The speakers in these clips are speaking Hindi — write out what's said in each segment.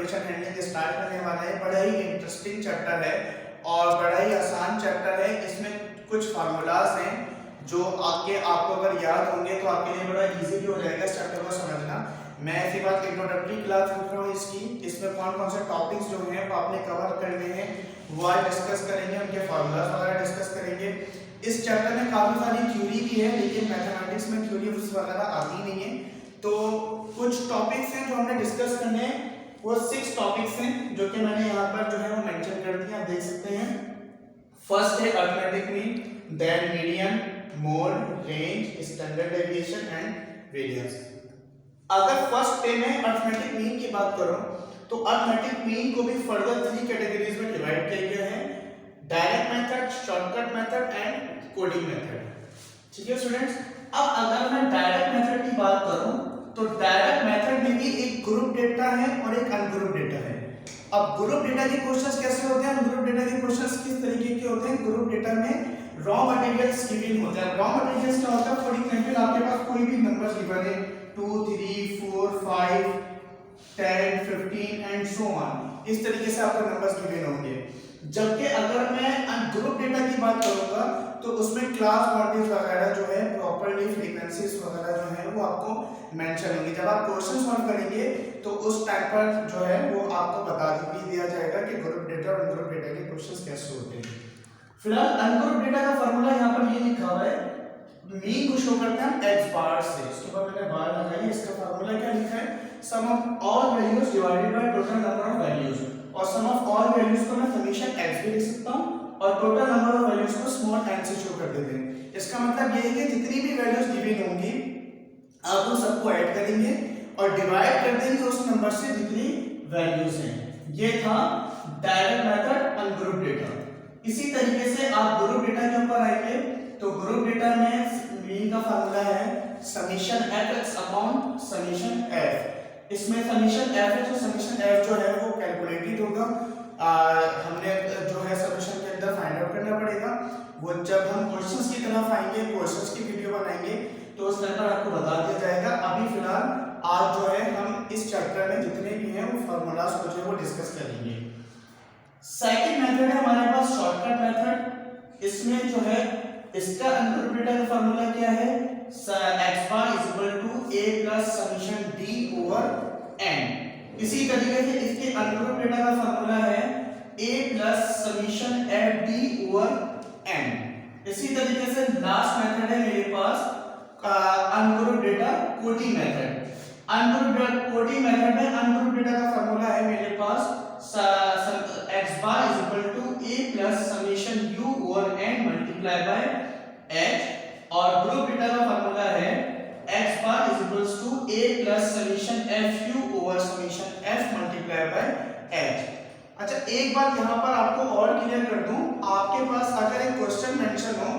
इंफॉर्मेशन हैंडलिंग स्टार्ट करने वाले हैं। बड़ा ही इंटरेस्टिंग चैप्टर है और बड़ा ही आसान चैप्टर है। इसमें कुछ फार्मूलाज हैं जो आपको अगर याद होंगे तो आपके लिए बड़ा इजी हो जाएगा इस चैप्टर को समझना। मैं इसी बात इंट्रोडक्टरी क्लास रख रहा हूँ इसकी। इसमें कौन कौन से टॉपिक्स जो हैं वो आपने कवर करने हैं वो आज डिस्कस करेंगे, उनके फार्मूलाज वगैरह डिस्कस करेंगे। इस चैप्टर में काफ़ी सारी थ्योरी भी है, लेकिन मैथमेटिक्स में थ्योरी वगैरह आती नहीं है। तो कुछ टॉपिक्स हैं जो हमने डिस्कस करने हैं, वो 6 टॉपिक्स हैं जो कि मैंने यहाँ पर जो है वो मेंशन कर दिया, आप देख सकते हैं। फर्स्ट है arithmetic mean, then median, mode, range, standard deviation and variance. अगर फर्स्ट पे में अरिथमेटिक मीन की बात करूं तो अरिथमेटिक मीन को भी फर्दर 3 कैटेगरीज में डिवाइड किया गया है, direct method, shortcut method and coding method. ठीक है स्टूडेंट्स, अब अगर मैं डायरेक्ट मेथड की बात करूं तो डायरेक्ट मेथड में भी एक ग्रुप डेटा है और एक अनग्रुप डेटा है। अब ग्रुप डेटा के क्वेश्चंस कैसे होते हैं, ग्रुप डेटा के क्वेश्चंस किस तरीके के होते हैं? ग्रुप डेटा में रॉ मटेरियल्स गिवन होता है। रॉ मटेरियल्स क्या होता है? फॉर एग्जांपल आपके पास कोई भी नंबर्स गिवन है 2 3 4 5 10 15 एंड सो ऑन, इस तरीके से आपको नंबर्स गिवन होंगे। जबकि अगर मैं ग्रुप डेटा की बात करूंगा तो उसमें क्लास क्वांटिटीज वगैरह जो है प्रॉपर्ली फ्रीक्वेंसीज वगैरह जो है वो आपको मेंशन होंगे। जब आप क्वेश्चन सॉल्व करेंगे तो उस टाइम पर जो है वो आपको बता दिया जाएगा कि ग्रुप डेटा और अनग्रुप डेटा के क्वेश्चंस कैसे होते हैं। फिलहाल अनग्रुप डेटा का फार्मूला यहाँ पर ये लिखा हुआ है, मीन को शो करते हैं x बार से। इसके बाद मैंने बार लगाई, इसका फार्मूला क्या लिखा है? Sum of all values divided by total number of values, और सम ऑफ ऑल वैल्यूज को मैं समेशन x भी लिख सकता हूं और टोटल नंबर ऑफ वैल्यूज को स्मॉल n से शो कर देते हैं। इसका मतलब ये है कि जितनी भी वैल्यूज गिवन होंगी आप उन सबको ऐड करेंगे और डिवाइड कर देंगे उस नंबर से जितनी वैल्यूज हैं। ये था डायरेक्ट मेथड अनग्रुप डेटा। इसी तरीके से आप ग्रुप डेटा के ऊपर आएंगे तो ग्रुप डेटा में मीन का फार्मूला है summation fx upon summation f। इसमें समेशन fx और समेशन f जो है वो कैलकुलेटेड होगा। हमने जो है समेशन के अंदर फाइंड आउट करना पड़ेगा। वो जब हम क्वेश्चंस की तरफ आएंगे, क्वेश्चंस की वीडियो बनाएंगे तो उस टाइम पर आपको बता दिया जाएगा। अभी फिलहाल आज जो है हम इस चैप्टर में जितने भी हैं वो फार्मूलाज को जो है वो डिस्कस करेंगे। सेकंड मेथड है हमारे पास शॉर्टकट मेथड। इसमें जो है इसका अनग्रुप डेटा का फार्मूला क्या है? x bar is equal to a plus summation d over n। इसी तरीके से इसके अनग्रुप डेटा का फार्मूला है a plus summation f d over n। इसी तरीके से लास्ट मेथड है मेरे पास ungroup data coding method. Ungroup data coding method में अनग्रुप डेटा का फार्मूला है मेरे पास x bar is equal to a plus summation u over n multiply by h, और ग्रुप डेटा का फार्मूला है x bar is equal to a plus summation fu over summation f multiply by h। अच्छा, एक बात यहाँ पर आपको और क्लियर कर दूं, आपके पास अगर एक क्वेश्चन मेंशन हो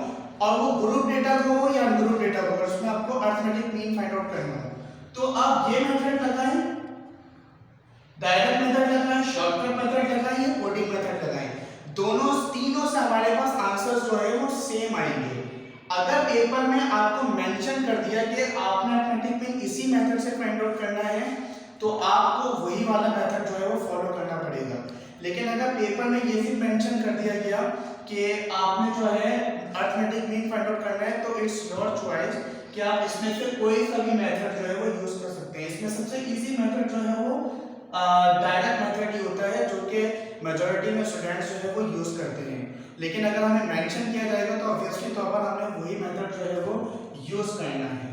और वो ग्रुप डेटा को हो या अनग्रुप डेटा को, उसमें आपको अरिथमेटिक मीन फाइंड आउट करना हो तो आप ये मेथड लगाएं, डायरेक्ट मेथड लगाएं, शॉर्टकट मेथड लगाएं, कोडिंग मेथड लगाएं। तीनों से हमारे पास आंसर्स जो है वो सेम आएंगे। अगर पेपर में आपको मेंशन कर दिया कि आपने अरिथमेटिक मीन इसी मेथड से फाइंड आउट करना है तो आपको वही वाला मेथड जो है वो फॉलो करना पड़ेगा। लेकिन अगर पेपर में ये भी मेंशन कर दिया गया कि आपने जो है अरिथमेटिक मीन फाइंड आउट करना है तो इट्स योर चॉइस कि आप इसमें से कोई सा भी मेथड जो है वो यूज कर सकते हैं। इसमें सबसे इजी मेथड जो है वो डायरेक्ट मेथड ही होता है, जो कि मेजॉरिटी में स्टूडेंट्स जो है वो यूज करते हैं। लेकिन अगर हमें मेंशन किया जाएगा तो ऑब्वियसली तौर पर हमें वही मेथड जो है वो यूज करना है।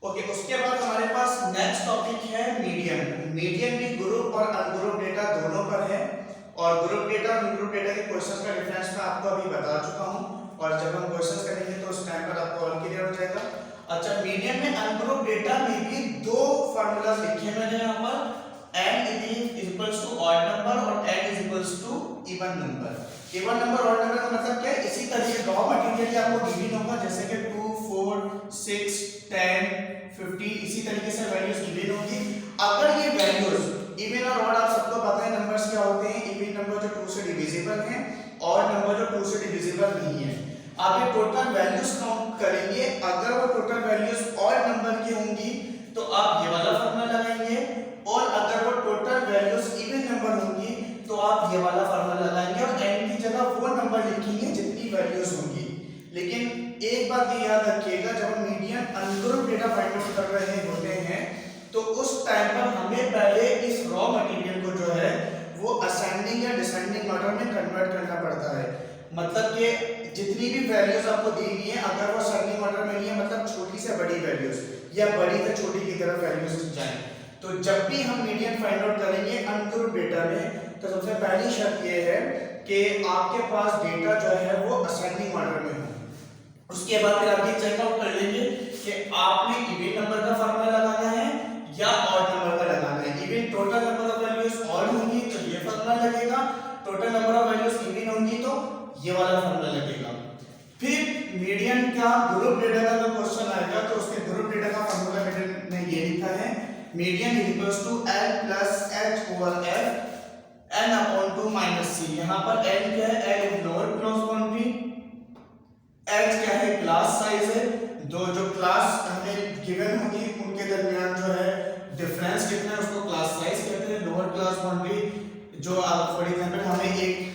ओके, उसके बाद हमारे पास नेक्स्ट टॉपिक है मीडियन। मीडियन भी ग्रुप और अनग्रुप डेटा दोनों पर है, और ग्रुप डेटा और अनग्रुप डेटा के क्वेश्चंस का डिफरेंस मैं आपको अभी बता चुका हूं, और जब हम क्वेश्चंस करेंगे तो उस टाइम पर आपको और क्लियर हो जाएगा। अच्छा, मीडियन में अनग्रुप डेटा में भी 2 फार्मूलाज लिखे मैंने यहाँ पर, n is equals to odd number और n is equals to even number. Even number odd number का मतलब क्या है? इसी तरह रॉ मटेरियल आपको गिवन होगा, जैसे कि 2 4 6 10 15 इसी तरीके से वैल्यूज गिवन होगी। अगर ये वैल्यूज इवन और ऑड, आप सबको पता है नंबर्स क्या होते हैं, इवन नंबर जो 2 से डिविजिबल हैं, ऑड नंबर जो 2 से डिविजिबल नहीं है। आप ये टोटल वैल्यूज काउंट करेंगे, अगर वो टोटल वैल्यूज ऑड नंबर की होंगी तो आप ये वाला फार्मूला लगाएंगे, और अगर वो उस टाइम पर हमें पहले इस रॉ मटेरियल को जो है वो असेंडिंग या डिसेंडिंग ऑर्डर में कन्वर्ट करना पड़ता है। मतलब कि जितनी भी वैल्यूज आपको दी गई है, अगर वो असेंडिंग ऑर्डर में नहीं है, मतलब छोटी से बड़ी वैल्यूज या बड़ी से छोटी की तरफ वैल्यूज जाएं, तो जब भी हम मीडियन फाइंड आउट करेंगे अनग्रुप डेटा में, तो सबसे पहली शर्त ये है कि आपके पास डेटा जो है वो असेंडिंग ऑर्डर में हो। उसके बाद फिर आप ये चेकआउट कर लेंगे कि आपने इवन नंबर का फार्मूला लगाना है या ऑड नंबर का लगाना है। Even total number of values odd होंगी तो ये फार्मूला लगेगा, total number of values even होंगी तो ये वाला फार्मूला लगेगा। फिर मीडियन का ग्रुप डेटा का क्वेश्चन आएगा तो उसके ग्रुप डेटा का फार्मूला मैंने ये लिखा है, median equals to L plus H over F n upon 2 minus c। यहाँ पर L क्या है, L is lower class boundary, H क्या है, क्लास साइज है। दो जो क्लास हमें गिवन होगी उनके दरमियान जो है डिफरेंस कितना है उसको क्लास साइज कहते हैं। लोअर क्लास बाउंड्री जो फॉर एग्जांपल हमें एक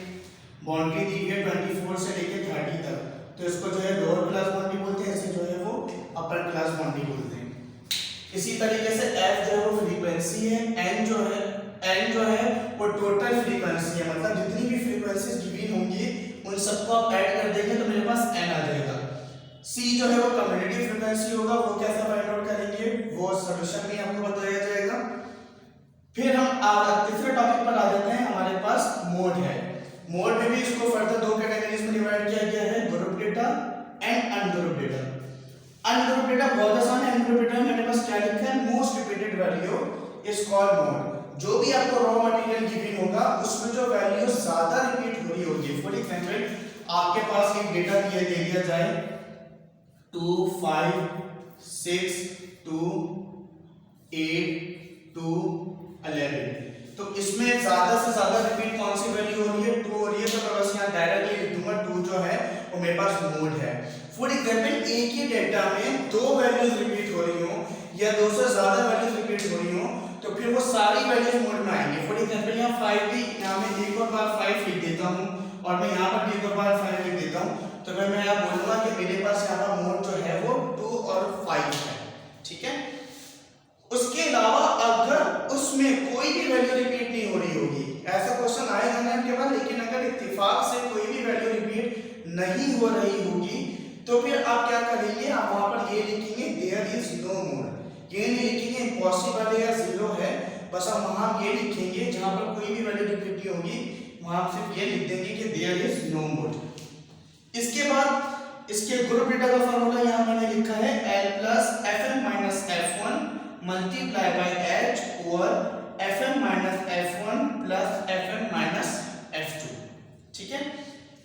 बाउंड्री दी है 24 से लेके 30 तक, तो इसको जो है लोअर क्लास बाउंड्री बोलते हैं, ऐसे जो है वो अपर क्लास बाउंड्री बोलते हैं। इसी तरीके से F जो है वो फ्रीक्वेंसी है, N जो है वो टोटल फ्रीक्वेंसी है, मतलब जितनी भी फ्रीक्वेंसीज गिवन होंगी उन सबको आप ऐड कर देंगे तो मेरे पास N आ जाएगा। C जो है वो कम्युनिटी फ्रीक्वेंसी होगा, वो कैसे फाइंड आउट करेंगे वो सॉल्यूशन में आपको बताया जाएगा। फिर हम तीसरे टॉपिक पर आ जाते हैं, हमारे पास मोड है। मोड में भी इसको फर्दर दो कैटेगरीज में डिवाइड किया गया है, group data and ungroup data. Ungroup data बहुत आसान है, अनग्रुप डेटा में मेरे पास क्या लिखा है, most repeated value is called mode. जो भी आपको रॉ मटेरियल गिवन होगा उसमें जो वैल्यू ज्यादा रिपीट हो रही होगी, फॉर एग्जांपल आपके पास एक डेटा दे दिया जाए 2 5 6 2 8 2 11, तो इसमें ज्यादा से ज्यादा रिपीट कौन सी वैल्यू हो रही है, 2 हो रही है, तो मैं बस यहाँ डायरेक्टली लिख दूंगा 2 जो है वो मेरे पास मोड है। फॉर एग्जांपल एक ही डेटा में दो वैल्यूज रिपीट हो रही हो या दो से ज्यादा वैल्यूज रिपीट हो रही हो तो फिर वो सारी वैल्यूज मोड में आएंगे। फॉर एग्जांपल यहाँ 5 भी, यहाँ मैं एक और बार 5 लिख देता हूँ और मैं यहाँ पर भी एक और बार 5 लिख देता हूँ, तो मैं यहाँ बोलूंगा कि मेरे पास यहाँ पर मोड जो है वो 2 और 5 है, ठीक है। उसके अलावा अगर उसमें कोई भी वैल्यू रिपीट नहीं हो रही होगी, ऐसा क्वेश्चन आएगा ना आपके पास, लेकिन अगर इत्तेफाक से कोई भी वैल्यू रिपीट नहीं हो रही होगी तो फिर आप क्या करेंगे, आप वहां पर ये लिखेंगे देयर इज नो मोड। ये नहीं लिखेंगे इम्पॉसिबल है या जीरो है, बस आप वहां ये लिखेंगे जहां पर कोई भी वैल्यू रिपीट नहीं होगी वहां सिर्फ ये लिख देंगे कि देयर इज नो मोड। इसके बाद इसके ग्रुप डेटा का फार्मूला यहां मैंने लिखा है L plus Fn minus F1 multiply by H over Fn minus F1 plus Fn minus F2, ठीक है।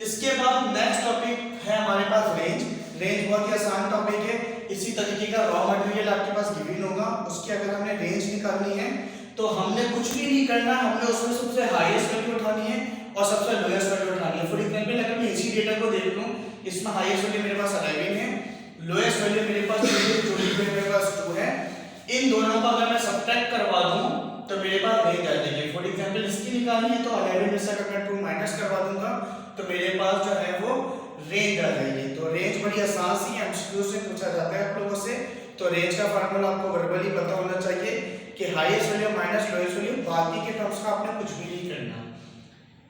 इसके बाद नेक्स्ट टॉपिक है हमारे पास रेंज। रेंज बहुत ही आसान टॉपिक है। इसी तरीके का रॉ मटेरियल आपके पास गिवन होगा, उसकी अगर हमने रेंज निकालनी है तो हमने कुछ भी नहीं करना, हमने उसमें सबसे हाईएस्ट वैल्यू उठानी है और सबसे लोएस्ट वैल्यू उठानी है। फॉर एग्जांपल अगर मैं इसी डेटा को देख लूं, इसमें हाईएस्ट वैल्यू मेरे पास 11 है, लोएस्ट वैल्यू मेरे पास 2 मेरे पास 2 है। इन दोनों को अगर मैं सब्ट्रैक्ट करवा दूं तो मेरे पास रेंज आ जाएगी। फॉर एग्जांपल इसकी निकालनी है तो 11 में से अगर मैं 2 माइनस करवा दूंगा तो मेरे पास जो है वो रेंज आ जाएगी। तो रेंज बड़ी आसान सी एमसीक्यू से पूछा जाता है आप लोगों से, तो रेंज का फार्मूला आपको वर्बली पता होना चाहिए कि highest value minus lowest value, बाकी के टर्म्स का आपने कुछ भी नहीं करना।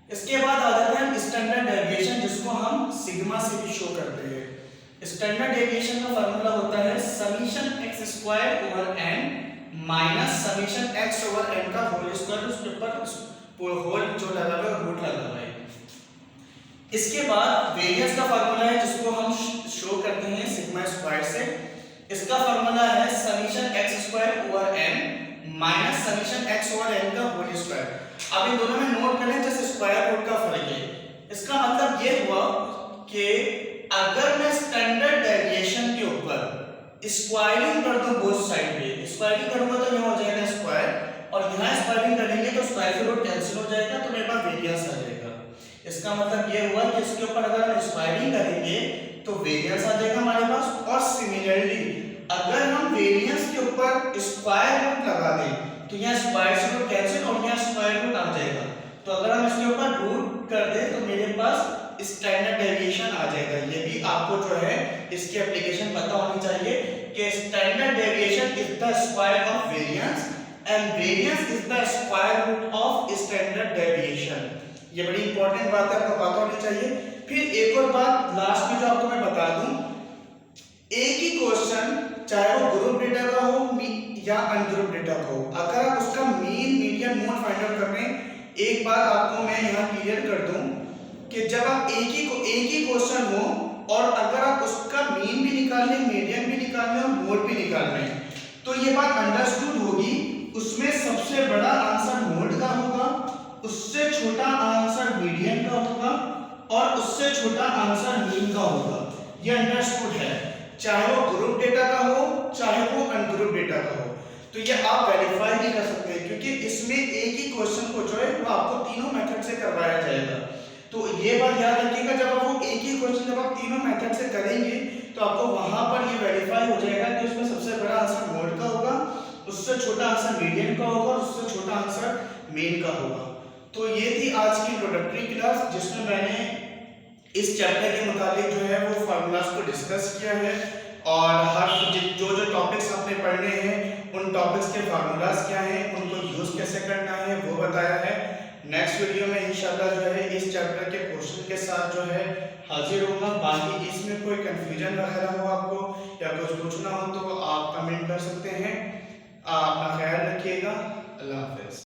इसके बाद आ जाते हैं स्टैंडर्ड डेविएशन, जिसको हम सिग्मा से भी शो करते हैं। स्टैंडर्ड डेविएशन का फार्मूला होता है summation x square over n minus summation x over n का होल स्क्वायर, उसके ऊपर होल जो लगा हुआ है रूट लगा हुआ है। इसके बाद वेरिएंस का फार्मूला है जिसको हम शो करते हैं सिग्मा स्क्वायर से। इसका फार्मूला है summation x square over n minus summation x over n का होल स्क्वायर। अब इन दोनों में नोट करें जैसे स्क्वायर रूट का फर्क है। इसका मतलब ये हुआ कि अगर मैं स्टैंडर्ड डेविएशन के ऊपर स्क्वायरिंग कर दूं बोथ साइड पे, स्क्वायरिंग करूंगा तो यहां हो जाएगा स्क्वायर और यहां स्क्वायरिंग करेंगे तो स्क्वायर से रूट कैंसिल हो जाएगा, तो मेरे पास वेरिएंस आ जाएगा। इसका मतलब ये हुआ कि इसके ऊपर अगर हम स्क्वायरिंग करेंगे तो वेरिएंस आ जाएगा हमारे पास। और सिमिलरली अगर हम वेरिएंस के ऊपर स्क्वायर रूट लगा दें तो यहाँ स्क्वायर से रूट कैंसिल और यहाँ स्क्वायर रूट आ जाएगा। तो अगर हम इसके ऊपर रूट कर दें तो मेरे पास स्टैंडर्ड डेविएशन आ जाएगा। ये भी आपको जो है इसकी एप्लीकेशन पता होनी चाहिए कि standard deviation is the square of variance and variance is the square root of standard deviation. ये बड़ी इंपॉर्टेंट बात है, आपको पता होनी चाहिए। फिर एक और बात लास्ट में जो आपको मैं बता दूं, एक ही क्वेश्चन चाहे वो ग्रुप डेटा का हो या अनग्रुप डेटा का हो, अगर आप उसका mean median mode find out कर रहे हैं, एक बात आपको मैं यहाँ क्लियर कर दूं कि जब आप एक ही क्वेश्चन हो और अगर आप उसका मीन भी निकाल लें, मीडियन भी निकाल लें और मोड भी निकाल लें, तो ये बात अंडरस्टूड होगी। उसमें सबसे बड़ा आंसर मोड का होगा, उससे छोटा आंसर मीडियन का होगा और उससे छोटा आंसर मीन का होगा। ये अंडरस्टूड है, चाहे वो ग्रुप डेटा का हो चाहे वो अनग्रुप डेटा का हो। तो ये आप वेरीफाई भी कर सकते हैं, क्योंकि इसमें एक ही क्वेश्चन को जो है वो आपको तीनों मेथड से करवाया जाएगा। तो ये बात याद रखिएगा, जब आप वो एक ही क्वेश्चन जब आप तीनों मेथड से करेंगे तो आपको वहां पर ये वेरीफाई हो जाएगा कि उसमें सबसे बड़ा आंसर मोड का होगा, उससे छोटा आंसर मीडियन का होगा और उससे छोटा आंसर मेन का होगा। तो ये थी आज की इंट्रोडक्टरी क्लास, जिसमें मैंने इस चैप्टर के मुताबिक जो है वो फार्मूलाज को डिस्कस किया है और हर जो टॉपिक्स आपने पढ़ने हैं उन टॉपिक्स के फार्मूलाज क्या हैं, उनको यूज कैसे करना है वो बताया है। नेक्स्ट वीडियो में इंशाल्लाह जो है इस चैप्टर के क्वेश्चन के साथ जो है हाजिर होगा। बाकी इसमें कोई कंफ्यूजन वगैरह हो आपको या कुछ पूछना हो तो आप कमेंट कर सकते हैं। आप अपना ख्याल रखिएगा। अल्लाह हाफिज़।